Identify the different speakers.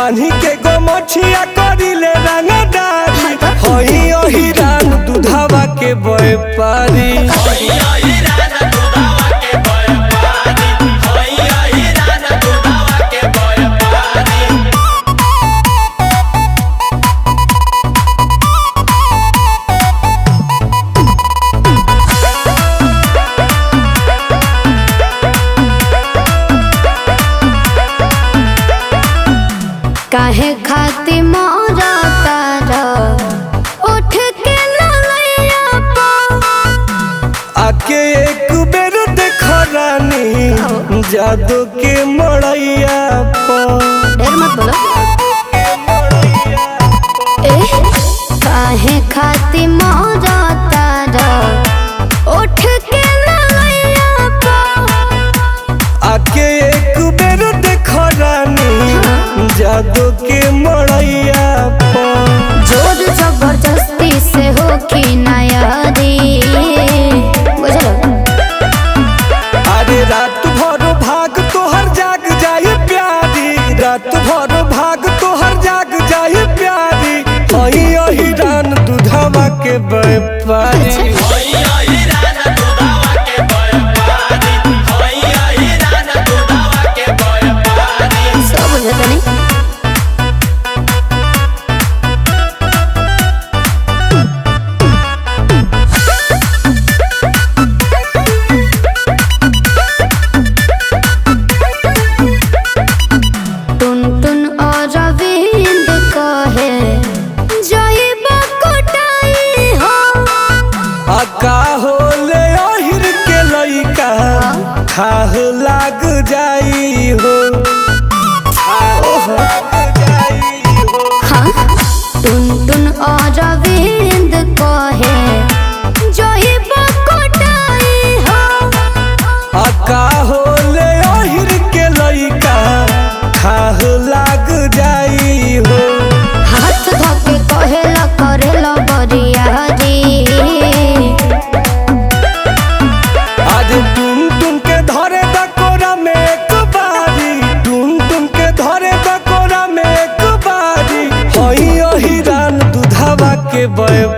Speaker 1: बानी के गोमछिया करिले रंगदारी होई ओही रान दूधावा के व्यापारी।
Speaker 2: काहे खाती मोरा तारा उठ के ललैया पा
Speaker 1: आके एक बेर देख रानी जादू के मड़ैया पर।
Speaker 2: ढेर मत बोलो। काहे खाती मोरा तारा उठ के ललैया पा
Speaker 1: आके एक बेर देख रानी जादू के मड़ैया पर।
Speaker 2: जोर जबरदस्ती से हो कि नयारी बुझलो।
Speaker 1: अरे रात भर भाग तोहर जाग जाए प्यारी, रात भर भाग तोहर जाग जाए प्यारी होई ओही रान दूधावा के व्यापारी।
Speaker 2: सब बुझत नहीं।
Speaker 1: का होले ओहिर के लइका खाह लाग जाई हो।
Speaker 2: टुन और अरविंद कहे जोही बकोटाई हो।
Speaker 1: का होले ओहिर के लइका खाह लाग जाई हो।
Speaker 2: हाथ धके कहेला करेला बरियारी।
Speaker 1: आज टुन टुन के धरे दकोरा में एक बारी, टुन टुन के धरे दकोरा में एक बारी होई ओही रान दूधावा के व्यापारी।